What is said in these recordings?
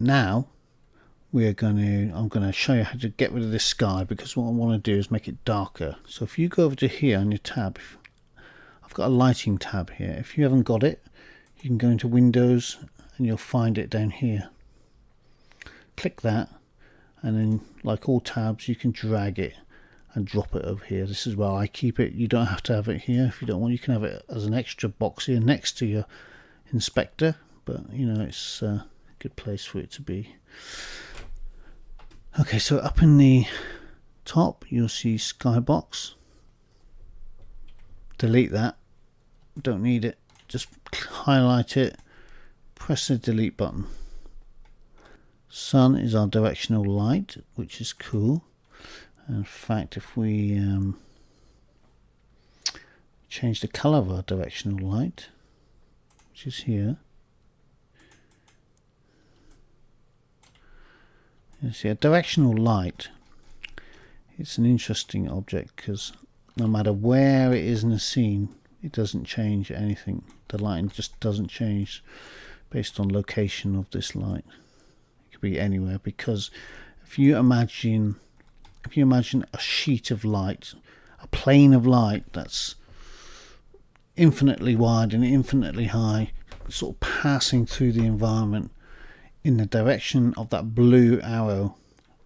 Now I'm going to show you how to get rid of this sky, because what I want to do is make it darker. So if you go over to here on your tab, I've got a lighting tab here. If you haven't got it, you can go into Windows and you'll find it down here. Click that, and then like all tabs, you can drag it and drop it over here. This is where I keep it. You don't have to have it here. If you don't want, you can have it as an extra box here next to your inspector, but you know, it's a good place for it to be. Okay, so up in the top you'll see Skybox. Delete that, don't need it. Just highlight it, press the delete button. Sun is our directional light, which is cool. In fact, if we change the color of our directional light, which is here, you see a directional light. It's an interesting object because no matter where it is in the scene, it doesn't change anything. The lighting just doesn't change based on location of this light. It could be anywhere, because if you imagine a sheet of light, a plane of light that's infinitely wide and infinitely high, sort of passing through the environment in the direction of that blue arrow,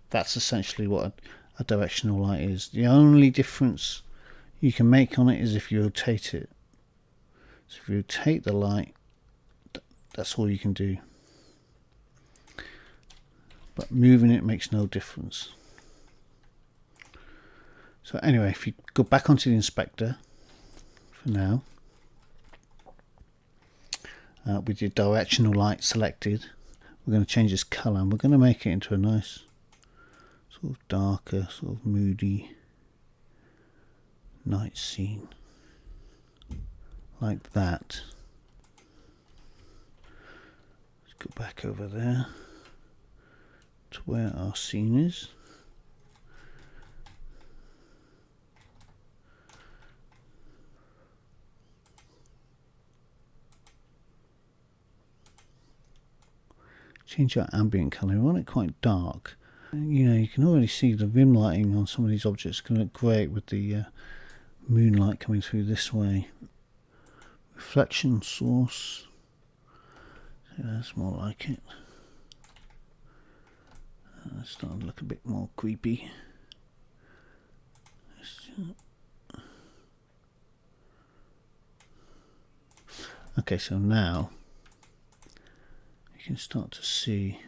that's essentially what a directional light is. The only difference you can make on it is if you rotate it. So if you rotate the light, that's all you can do. But moving it makes no difference. So anyway, if you go back onto the inspector for now, with your directional light selected, we're going to change this colour and we're going to make it into a nice sort of darker, sort of moody night scene, like that. Let's go back over there to where our scene is. Change our ambient colour. We want it quite dark. You know, you can already see the rim lighting on some of these objects can look great with the moonlight coming through this way. Reflection source. So that's more like it. It's starting to look a bit more creepy. Okay, so now you can start to see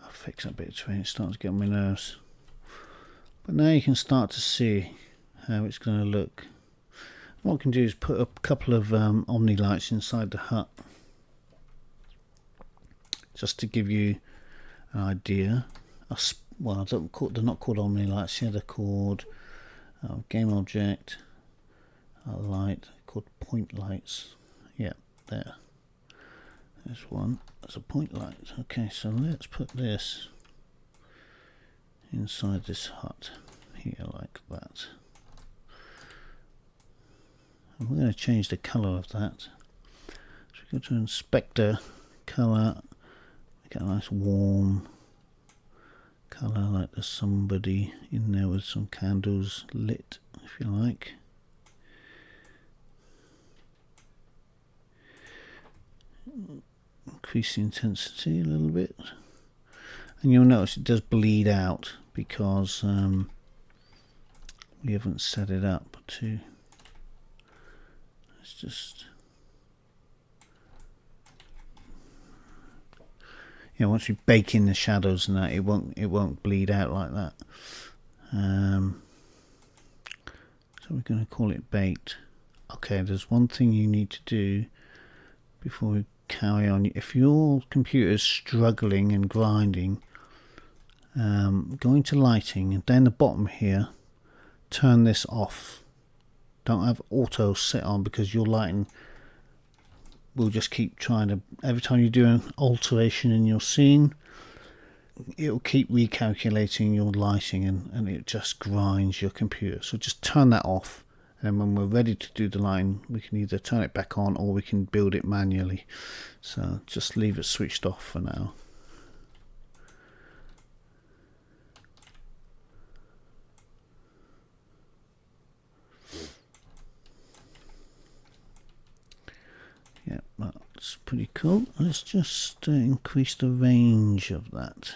I'll fix that bit of terrain. It starts to get on my nerves, but now you can start to see how it's going to look. What I can do is put a couple of Omni lights inside the hut, just to give you an idea. Well, they're not called Omni lights here. They're called game object light, called point lights. Yeah, there's one. That's a point light. Okay, so let's put this inside this hut here, like that. And we're going to change the colour of that. So we go to inspector, colour, get a nice warm colour, like there's somebody in there with some candles lit, if you like. Increase the intensity a little bit, and you'll notice it does bleed out because we haven't set it up to. It's just, you know, once you bake in the shadows and that, it won't bleed out like that. So we're going to call it baked. Okay, there's one thing you need to do before we carry on. If your computer is struggling and grinding, go into lighting and down the bottom here, turn this off. Don't have auto set on, because your lighting will just keep trying to, every time you do an alteration in your scene, it'll keep recalculating your lighting, and it just grinds your computer. So just turn that off and when we're ready to do the line, we can either turn it back on or we can build it manually. So just leave it switched off for now. Yeah, that's pretty cool. Let's just increase the range of that.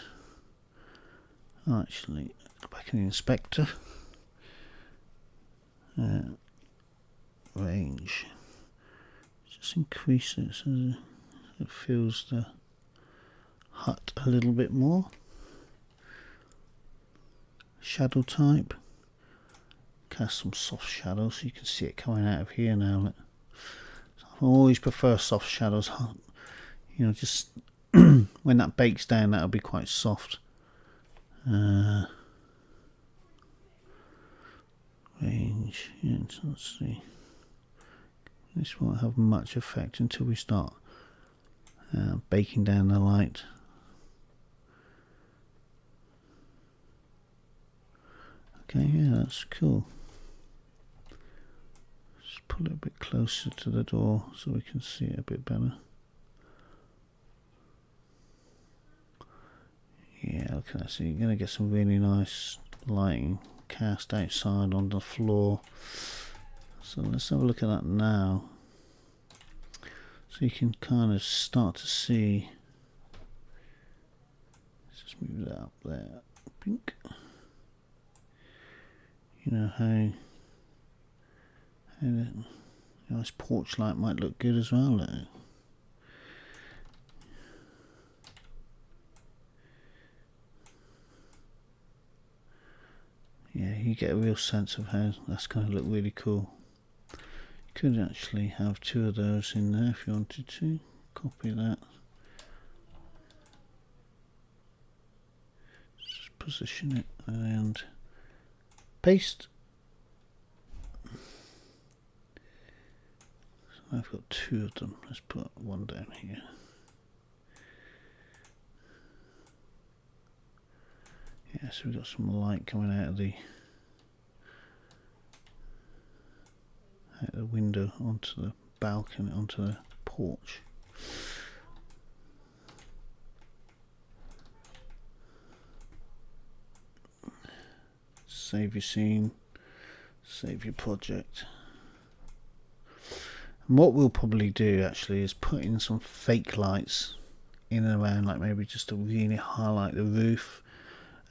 Actually, go back in the inspector. Range. Just increase it so it fills the hut a little bit more. Shadow type. Cast some soft shadows so you can see it coming out of here now. So I always prefer soft shadows. You know, just when that bakes down, that'll be quite soft. Range. Yeah, so let's see. This won't have much effect until we start baking down the light. Okay, yeah, that's cool. Just pull it a bit closer to the door so we can see it a bit better. Yeah, look at that. So you're going to get some really nice lighting cast outside on the floor. So let's have a look at that now. So you can kind of start to see. Let's just move that up there. Pink. You know how the nice porch light might look good as well. Yeah, you get a real sense of how that's going to look really cool. You could actually have two of those in there if you wanted to. Copy that. Just position it and paste. So I've got two of them. Let's put one down here. Yeah, so we've got some light coming out of the window onto the balcony, onto the porch. Save your scene, save your project. And what we'll probably do actually is put in some fake lights in and around, like maybe just to really highlight the roof,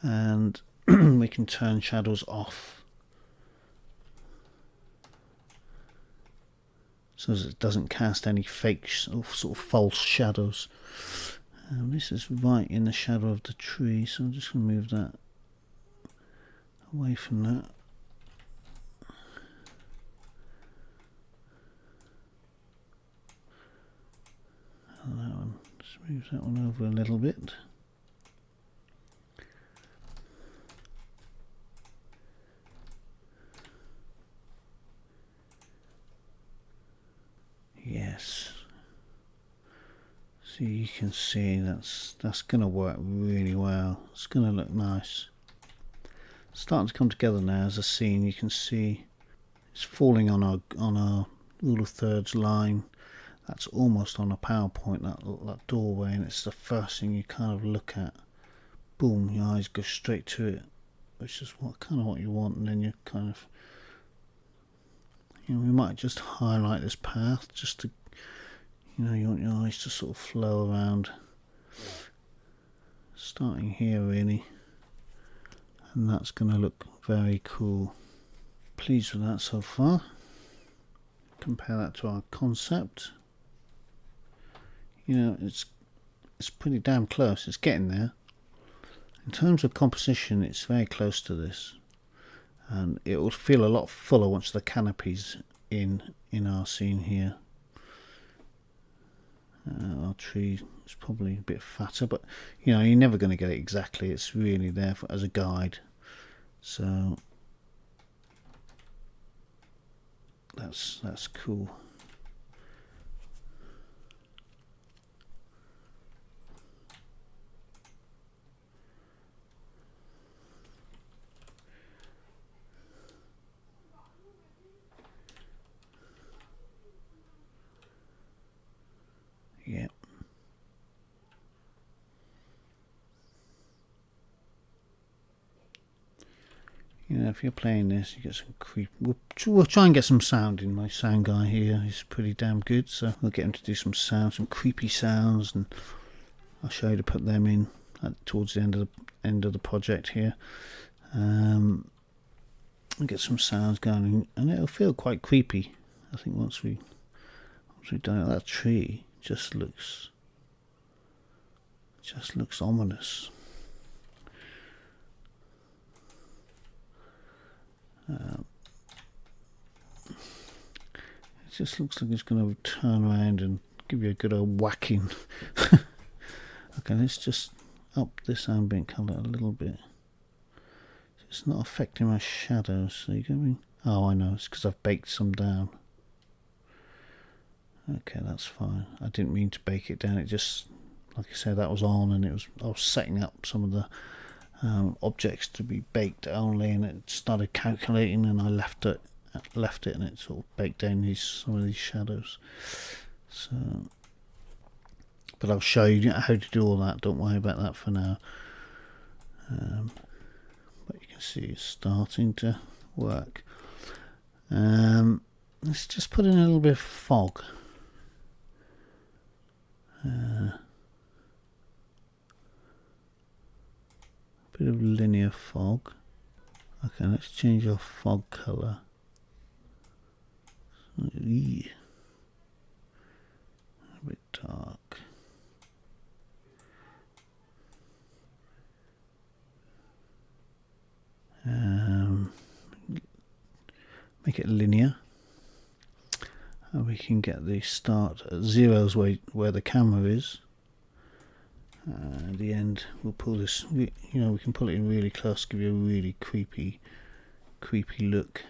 and we can turn shadows off so that it doesn't cast any fake or sort of false shadows. This is right in the shadow of the tree, so I'm just going to move that away from that. And that one, just move that one over a little bit. Yes. So you can see that's going to work really well. It's going to look nice. It's starting to come together now as a scene. You can see it's falling on our rule of thirds line. That's almost on a PowerPoint, that doorway, and it's the first thing you kind of look at. Boom, your eyes go straight to it, which is what you want, and then you kind of, we might just highlight this path just to, you want your eyes to sort of flow around, starting here really, and that's going to look very cool. Pleased with that so far. Compare that to our concept. It's pretty damn close. It's getting there. In terms of composition, it's very close to this, and it will feel a lot fuller once the canopy's in our scene here. Our tree is probably a bit fatter, but you're never going to get it exactly. It's really there as a guide. So that's cool. You know, if you're playing this, you get some creep. We'll try and get some sound in. My sound guy here, he's pretty damn good, so we'll get him to do some sounds, some creepy sounds, and I'll show you to put them in towards the end of the project here. And get some sounds going, and it'll feel quite creepy. I think once we've done it, that tree just looks ominous. It just looks like it's going to turn around and give you a good old whacking. Okay, let's just up this ambient colour a little bit. It's not affecting my shadows, so you're going. Oh, I know, it's because I've baked some down. Okay, that's fine. I didn't mean to bake it down. It just, like I said, that was on, and I was setting up some of the objects to be baked only, and it started calculating, and I left it, and it sort of baked down some of these shadows. So, but I'll show you how to do all that. Don't worry about that for now. But you can see it's starting to work. Let's just put in a little bit of fog. Bit of linear fog. Okay, let's change our fog color. A bit dark. Make it linear, and we can get the start at zeros where the camera is. At the end, we'll pull this. We can pull it in really close, give you a really creepy look.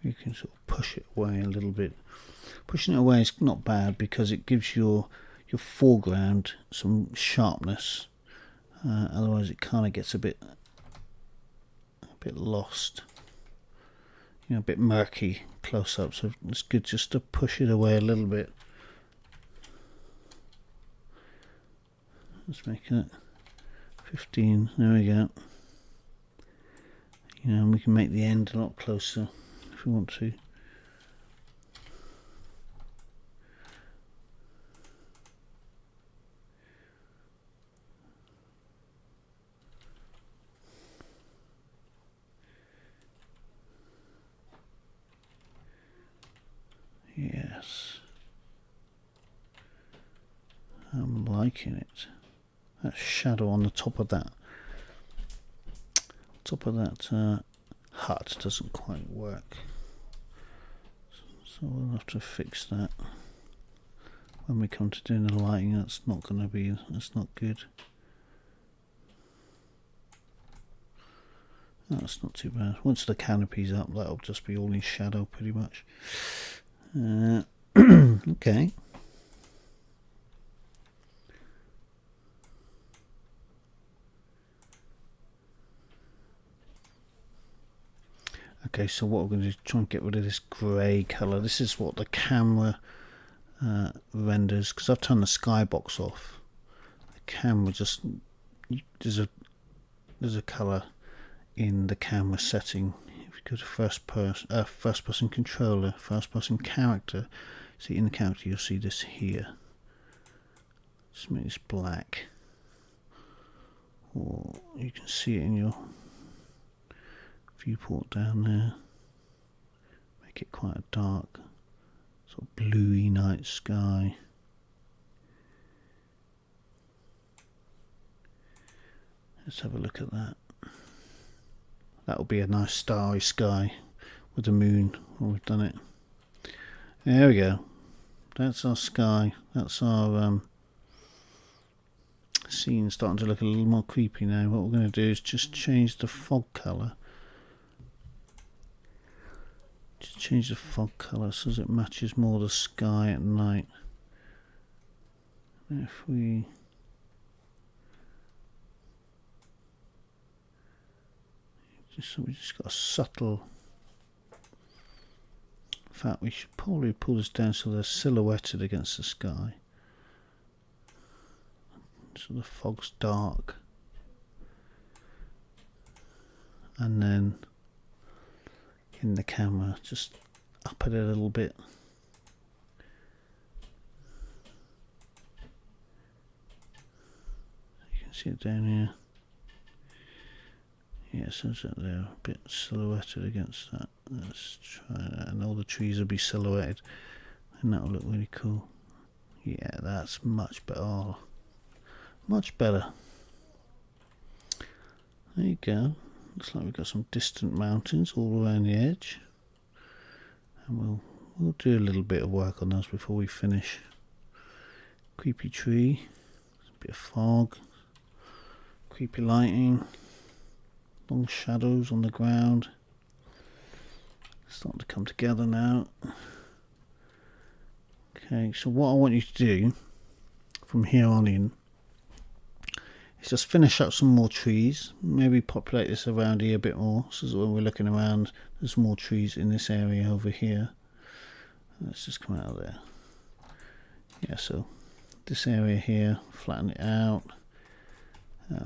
You can sort of push it away a little bit. Pushing it away is not bad because it gives your foreground some sharpness. Otherwise, it kind of gets a bit lost. A bit murky close up. So it's good just to push it away a little bit. Let's make it 15. There we go. And we can make the end a lot closer if we want to. Yes, I'm liking it. That shadow on the top of that hut doesn't quite work, so we'll have to fix that when we come to doing the lighting. That's not good. That's not too bad. Once the canopy's up, that'll just be all in shadow pretty much. Okay. Okay, so what we're going to do is try and get rid of this grey colour. This is what the camera renders, because I've turned the skybox off. The camera just, there's a colour in the camera setting. If you go to first person controller, first person character, see in the character you'll see this here. Just make this black, or you can see it in your viewport down there. Make it quite a dark, sort of bluey night sky. Let's have a look at that. That will be a nice starry sky with the moon when we've done it. There we go. That's our sky. That's our scene starting to look a little more creepy now. What we're going to do is just change the fog colour. Just change the fog colour so that it matches more the sky at night. If we So we just got a subtle. In fact, we should probably pull this down so they're silhouetted against the sky. So the fog's dark. And then in the camera, just up it a little bit. You can see it down here. Yeah, so they're a bit silhouetted against that. Let's try that, and all the trees will be silhouetted, and that'll look really cool. Yeah, that's much better. Oh, much better. There you go. Looks like we've got some distant mountains all around the edge, and we'll do a little bit of work on those before we finish. Creepy tree, a bit of fog, creepy lighting. Long shadows on the ground. Starting to come together now. Okay, so what I want you to do from here on in is just finish up some more trees. Maybe populate this around here a bit more, so that when we're looking around, there's more trees in this area over here. Let's just come out of there. Yeah, so this area here, flatten it out.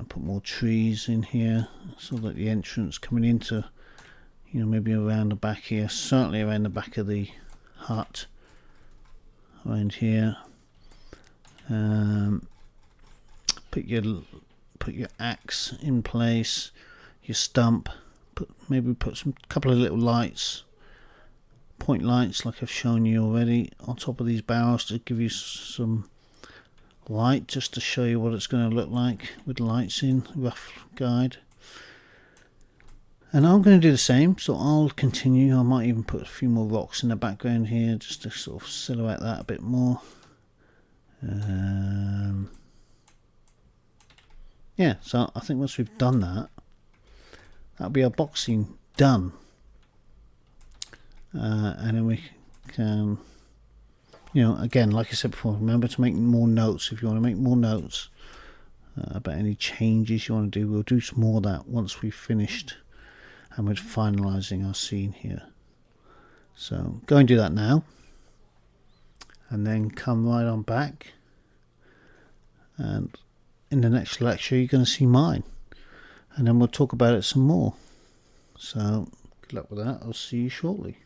Put more trees in here so that the entrance coming into, maybe around the back here, certainly around the back of the hut, around here. Put your axe in place, your stump. Maybe put some couple of little lights, point lights like I've shown you already, on top of these barrels to give you some light, just to show you what it's going to look like with lights in, rough guide. And I'm going to do the same, so I'll continue. I might even put a few more rocks in the background here just to sort of silhouette that a bit more. Yeah, so I think once we've done that, that'll be our boxing done. And then we can, again, like I said before, remember to make more notes. If you want to make more notes about any changes you want to do, we'll do some more of that once we've finished and we're finalising our scene here. So go and do that now, and then come right on back, and in the next lecture you're going to see mine, and then we'll talk about it some more. So good luck with that. I'll see you shortly.